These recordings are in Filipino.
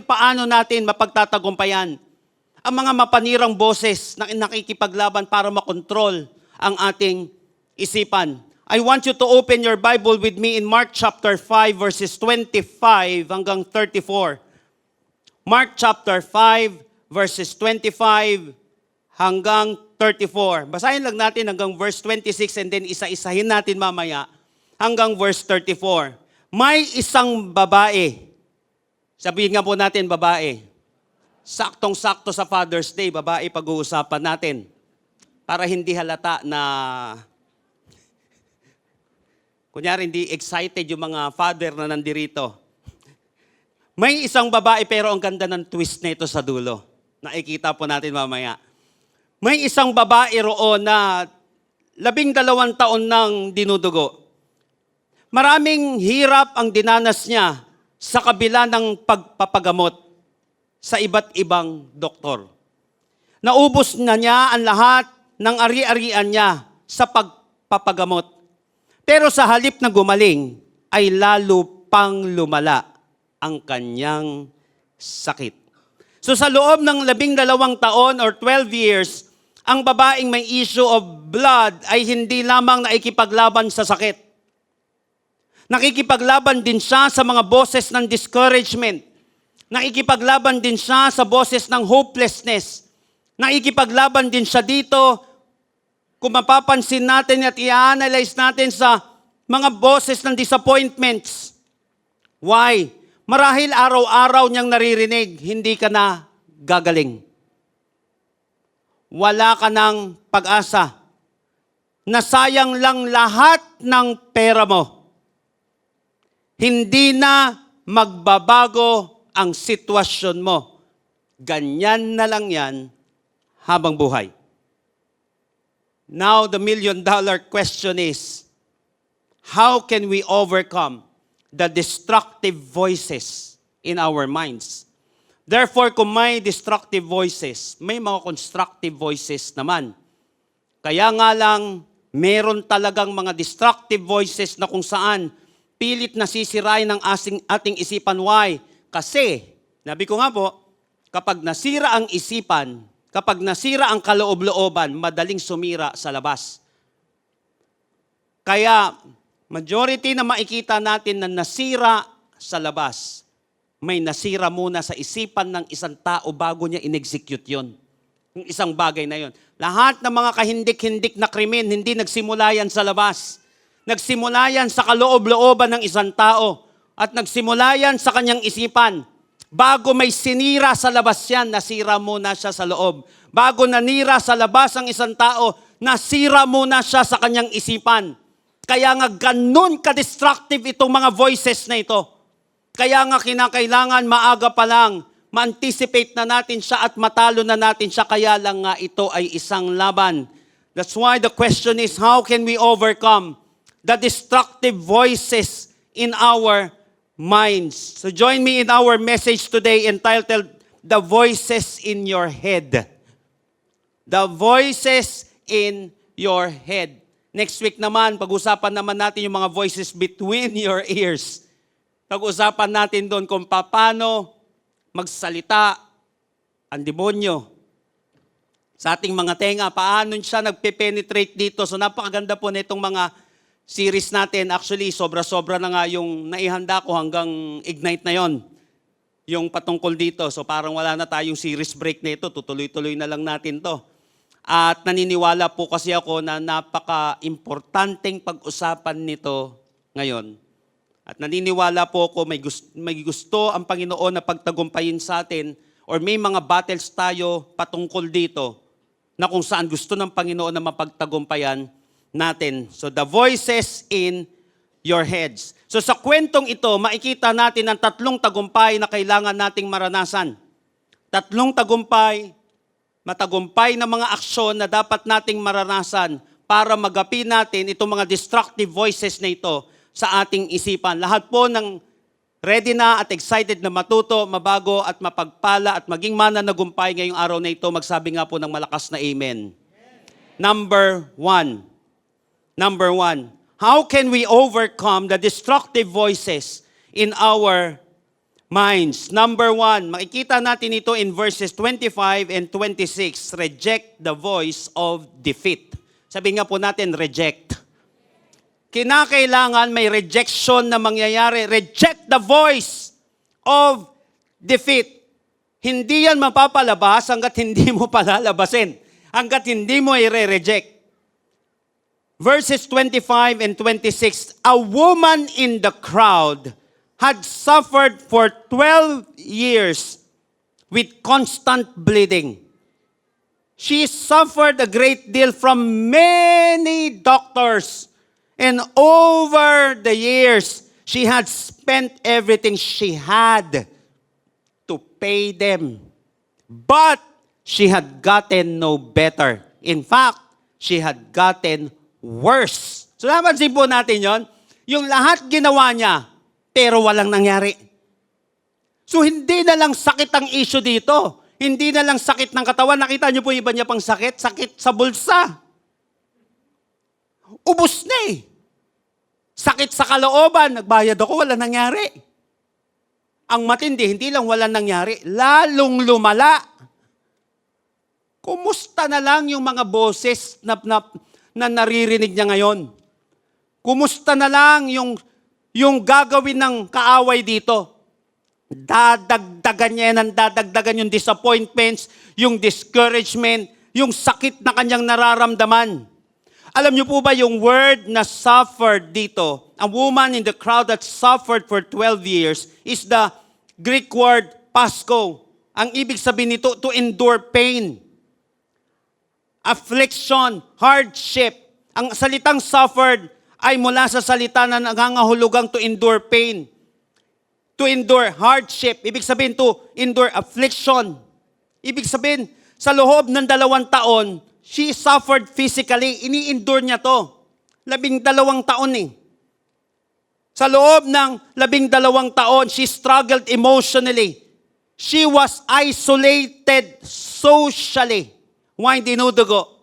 Paano natin mapagtatagumpayan ang mga mapanirang boses na nakikipaglaban para makontrol ang ating isipan? I want you to open your Bible with me in Mark chapter 5 verses 25 hanggang 34. Mark chapter 5 verses 25 hanggang 34. Basahin lang natin hanggang verse 26 and then isa-isahin natin mamaya hanggang verse 34. May isang babae. Sabihin nga po natin babae. Saktong-sakto sa Father's Day, babae pag-uusapan natin. Para hindi halata na, kunyari hindi excited yung mga father na nandirito. May isang babae pero ang ganda ng twist na ito sa dulo. Nakikita po natin mamaya. May isang babae roon na 12 taon nang dinudugo. Maraming hirap ang dinanas niya sa kabila ng pagpapagamot sa iba't ibang doktor. Naubos na niya ang lahat ng ari-arian niya sa pagpapagamot. Pero sa halip na gumaling, ay lalo pang lumala ang kanyang sakit. So sa loob ng 12 taon or 12 years, ang babaeng may issue of blood ay hindi lamang naikipaglaban sa sakit. Nakikipaglaban din siya sa mga boses ng discouragement. Nakikipaglaban din siya sa boses ng hopelessness. Nakikipaglaban din siya dito, kung mapapansin natin at i-analyze natin sa mga boses ng disappointments. Why? Marahil araw-araw niyang naririnig, hindi ka na gagaling. Wala ka ng pag-asa. Nasayang lang lahat ng pera mo. Hindi na magbabago ang sitwasyon mo. Ganyan na lang yan habang buhay. Now, the million-dollar question is, how can we overcome the destructive voices in our minds? Therefore, kung may destructive voices, may mga constructive voices naman. Kaya nga lang, meron talagang mga destructive voices na kung saan pilit nasisirain ng ating isipan. Why? Kasi, nabi ko nga po, kapag nasira ang isipan, kapag nasira ang kaloob-looban, madaling sumira sa labas. Kaya, majority na makikita natin na nasira sa labas, may nasira muna sa isipan ng isang tao bago niya in-execute yun. Yung isang bagay na yun. Lahat ng mga kahindik-hindik na krimen, hindi nagsimula yan sa labas. Nagsimula yan sa kaloob-looban ng isang tao. At nagsimula yan sa kanyang isipan. Bago may sinira sa labas yan, nasira muna siya sa loob. Bago nanira sa labas ang isang tao, nasira muna siya sa kanyang isipan. Kaya nga ganun ka-destructive itong mga voices na ito. Kaya nga kinakailangan maaga pa lang, ma-anticipate na natin siya at matalo na natin siya. Kaya lang nga ito ay isang laban. That's why the question is, how can we overcome the destructive voices in our minds? So join me in our message today entitled, The Voices in Your Head. The Voices in Your Head. Next week naman, pag-usapan naman natin yung mga voices between your ears. Pag-usapan natin doon kung paano magsalita ang demonyo sa ating mga tenga. Paano siya nagpe-penetrate dito. So napakaganda po na itong mga series natin. Actually, sobra-sobra na nga yung naihanda ko hanggang Ignite na yon. Yung patungkol dito. So parang wala na tayong series break na ito. Tutuloy-tuloy na lang natin to. At naniniwala po kasi ako na napaka-importanteng pag-usapan nito ngayon. At naniniwala po ako may gusto ang Panginoon na pagtagumpayin sa atin or may mga battles tayo patungkol dito na kung saan gusto ng Panginoon na mapagtagumpayan natin. So the voices in your heads. So sa kwentong ito, makikita natin ang 3 tagumpay na kailangan nating maranasan. 3 tagumpay, matagumpay na mga aksyon na dapat nating maranasan para magapi natin itong mga destructive voices na ito sa ating isipan. Lahat po ng ready na at excited na matuto, mabago at mapagpala at maging mananagumpay ngayong araw na ito, magsabi nga po ng malakas na amen. Number one, how can we overcome the destructive voices in our minds. Number 1, makikita natin ito in verses 25 and 26. Reject the voice of defeat. Sabi nga po natin, reject. Kinakailangan may rejection na mangyayari. Reject the voice of defeat. Hindi yan mapapalabas hanggat hindi mo palalabasin. Hanggat hindi mo i-reject. Verses 25 and 26, a woman in the crowd had suffered for 12 years with constant bleeding. She suffered a great deal from many doctors, and over the years, she had spent everything she had to pay them. But she had gotten no better. In fact, she had gotten worse. So napansin po natin yon, yung lahat ginawa niya, pero walang nangyari. So hindi na lang sakit ang issue dito. Hindi na lang sakit ng katawan. Nakita niyo po iba niya pang sakit? Sakit sa bulsa. Ubus na eh. Sakit sa kalooban. Nagbayad ako, walang nangyari. Ang matindi, hindi lang walang nangyari, lalong lumala. Kumusta na lang yung mga boses na naririnig niya ngayon? Kumusta na lang yung gagawin ng kaaway dito? Dadagdagan niya yan, dadagdagan yung disappointments, yung discouragement, yung sakit na kanyang nararamdaman. Alam niyo po ba yung word na suffered dito, a woman in the crowd that suffered for 12 years is the Greek word pasko. Ang ibig sabihin nito, to endure pain, affliction, hardship. Ang salitang suffered ay mula sa salita na nangangahulugang to endure pain, to endure hardship. Ibig sabihin to endure affliction. Ibig sabihin, sa loob ng 2 taon, she suffered physically. Ini-endure niya to. 12 taon eh. Sa loob ng 12 taon, she struggled emotionally. She was isolated socially. Why dinudugo?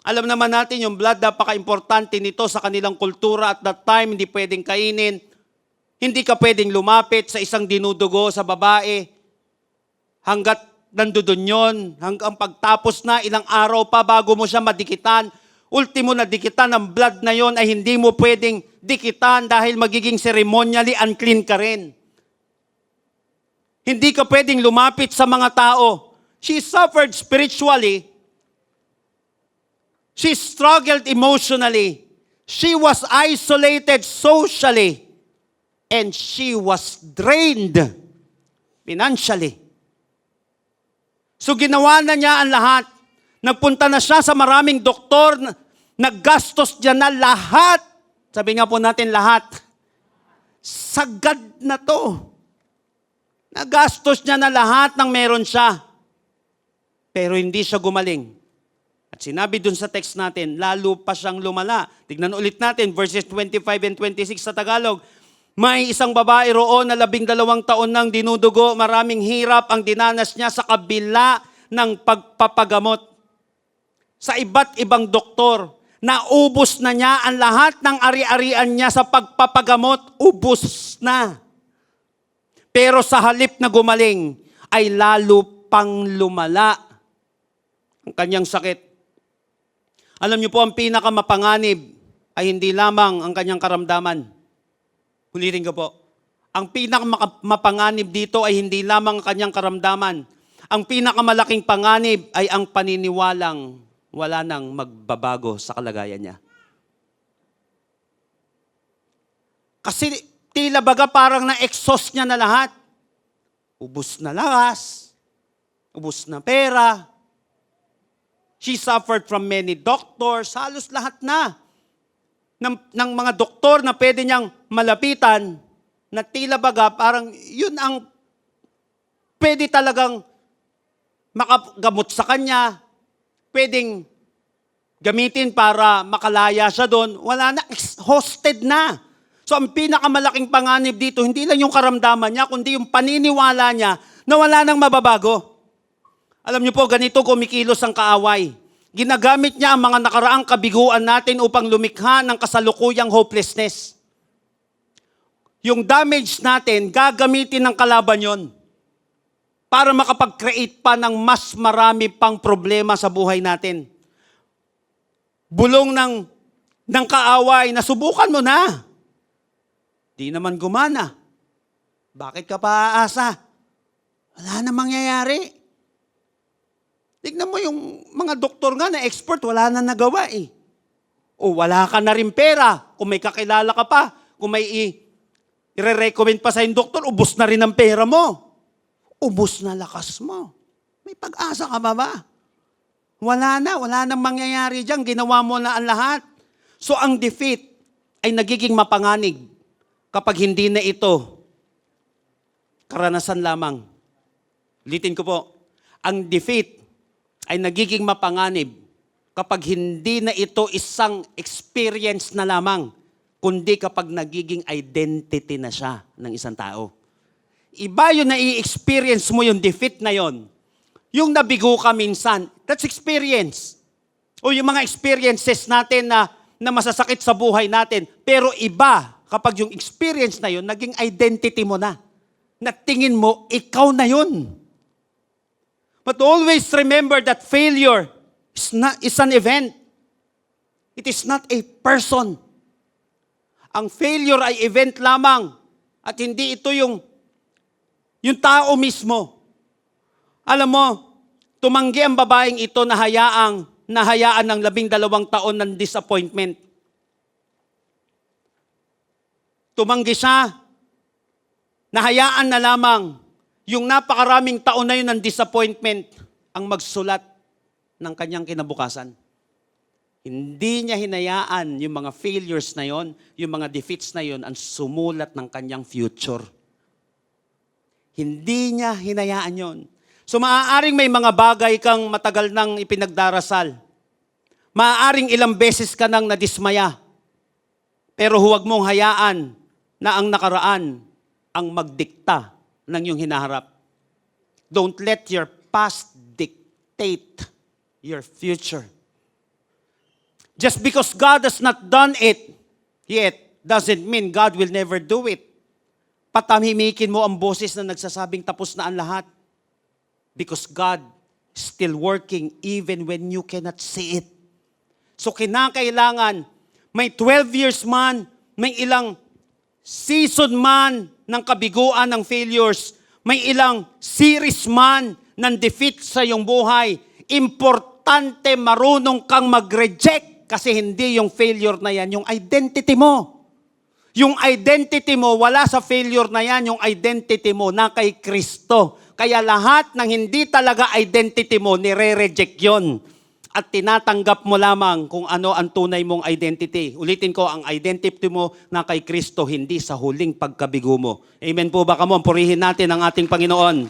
Alam naman natin yung blood, napaka-importante nito sa kanilang kultura. At that time, hindi pwedeng kainin. Hindi ka pwedeng lumapit sa isang dinudugo sa babae. Hanggat nandoon yun, hanggang pagtapos na, ilang araw pa bago mo siya madikitan. Ultimo na dikitan ng blood na yon ay hindi mo pwedeng dikitan dahil magiging ceremonially unclean ka rin. Hindi ka pwedeng lumapit sa mga tao. She suffered spiritually. She struggled emotionally. She was isolated socially. And she was drained financially. So ginawa na niya ang lahat. Nagpunta na siya sa maraming doktor. Naggastos niya na lahat. Sabi nga po natin lahat. Sagad na to. Nagastos niya na lahat ng meron siya. Pero hindi siya gumaling. At sinabi dun sa text natin, lalo pa siyang lumala. Tignan ulit natin, verses 25 and 26 sa Tagalog. May isang babae roon na 12 taon nang dinudugo, maraming hirap ang dinanas niya sa kabila ng pagpapagamot. Sa iba't ibang doktor, naubos na niya ang lahat ng ari-arian niya sa pagpapagamot, ubos na. Pero sa halip na gumaling, ay lalo pang lumala ang kanyang sakit. Alam niyo po, ang pinakamapanganib ay hindi lamang ang kanyang karamdaman. Ulitin ko po. Ang pinakamapanganib dito ay hindi lamang ang kanyang karamdaman. Ang pinakamalaking panganib ay ang paniniwalang wala nang magbabago sa kalagayan niya. Kasi tila baga parang na-exhaust niya na lahat. Ubus na lakas, ubus na pera. She suffered from many doctors, halos lahat na ng mga doktor na pwede niyang malapitan, na tila baga parang yun ang pwede talagang makagamot sa kanya, pwedeng gamitin para makalaya siya doon. Wala na, exhausted na. So ang pinakamalaking panganib dito, hindi lang yung karamdaman niya, kundi yung paniniwala niya na wala nang mababago. Alam niyo po, ganito kumikilos ang kaaway. Ginagamit niya ang mga nakaraang kabiguan natin upang lumikha ng kasalukuyang hopelessness. yung damage natin, gagamitin ng kalaban yon para makapag-create pa ng mas marami pang problema sa buhay natin. Bulong ng kaaway, nasubukan mo na. Di naman gumana. Bakit ka pa aasa? Wala na mangyayari. Tignan mo yung mga doktor nga na expert, wala na nagawa eh. O wala ka na rin pera. Kung may kakilala ka pa, kung may i-recommend pa sa yung doktor, ubos na rin ang pera mo. Ubos na lakas mo. May pag-asa ka ba? Wala nang mangyayari dyan. Ginawa mo na ang lahat. So ang defeat ay nagiging mapanganib kapag hindi na ito karanasan lamang. Ulitin ko po, ang defeat ay nagiging mapanganib kapag hindi na ito isang experience na lamang, kundi kapag nagiging identity na siya ng isang tao. Iba yung na-i-experience mo yung defeat na yon. Yung nabigo ka minsan, that's experience. O yung mga experiences natin na masasakit sa buhay natin. Pero iba kapag yung experience na yon, naging identity mo na. Na tingin mo, ikaw na yun. But always remember that failure is an event. It is not a person. Ang failure ay event lamang at hindi ito yung tao mismo. Alam mo, tumanggi ang babaeng ito na hayaan ng 12 taon ng disappointment. Tumanggi siya, nahayaan na lamang yung napakaraming taon na yun ng disappointment ang magsulat ng kanyang kinabukasan. Hindi niya hinayaan yung mga failures na yon, yung mga defeats na yon, ang sumulat ng kanyang future. Hindi niya hinayaan yon. So maaaring may mga bagay kang matagal nang ipinagdarasal. Maaaring ilang beses ka nang nadismaya. Pero huwag mong hayaan na ang nakaraan ang magdikta ng iyong hinaharap. Don't let your past dictate your future. Just because God has not done it yet, doesn't mean God will never do it. Patahimikin mo ang boses na nagsasabing tapos na ang lahat. Because God is still working even when you cannot see it. So kinakailangan, may 12 years man, may ilang season man ng kabiguan ng failures, may ilang series man ng defeat sa iyong buhay, importante marunong kang mag-reject kasi hindi yung failure na yan, yung identity mo. Yung identity mo, wala sa failure na yan, yung identity mo na kay Kristo. Kaya lahat ng hindi talaga identity mo, nire-reject yon. At tinatanggap mo lamang kung ano ang tunay mong identity. Ulitin ko, ang identity mo na kay Kristo, hindi sa huling pagkabigo mo. Amen po ba kamo? Purihin natin ang ating Panginoon.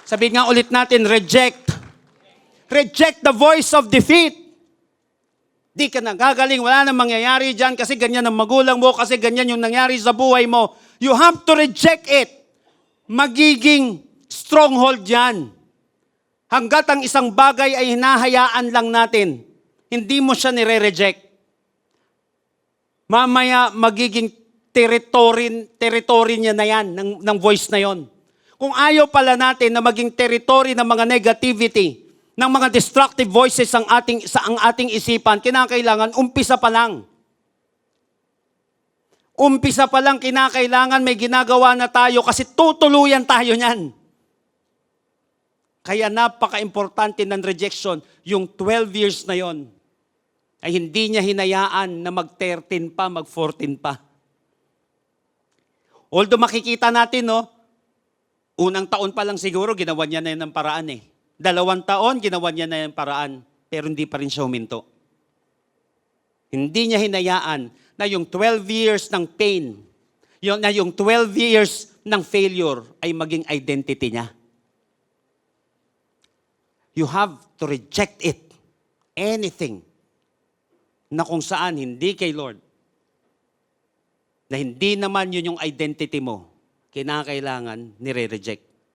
Sabihin nga ulit natin, reject. Reject the voice of defeat. Di ka nagagaling, wala nang mangyayari dyan kasi ganyan ang magulang mo, kasi ganyan yung nangyari sa buhay mo. You have to reject it. Magiging stronghold yan. Hanggat ang isang bagay ay hinahayaan lang natin, hindi mo siya nire-reject. Mamaya magiging territory niya na yan, ng voice na yon. Kung ayaw pala natin na maging territory ng mga negativity, ng mga destructive voices ang ating isipan, kinakailangan umpisa pa lang. Umpisa pa lang kinakailangan may ginagawa na tayo kasi tutuluyan tayo niyan. Kaya napaka-importante ng rejection, yung 12 years na yon ay hindi niya hinayaan na mag-13 pa, mag-14 pa. Although makikita natin, no, unang taon pa lang siguro, ginawa niya na yun ng paraan eh. 2 taon, ginawa niya na yung paraan, pero hindi pa rin siya huminto. Hindi niya hinayaan na yung 12 years ng pain, na yung 12 years ng failure ay maging identity niya. You have to reject it. Anything na kung saan hindi kay Lord, na hindi naman yun yung identity mo, kinakailangan nire-reject.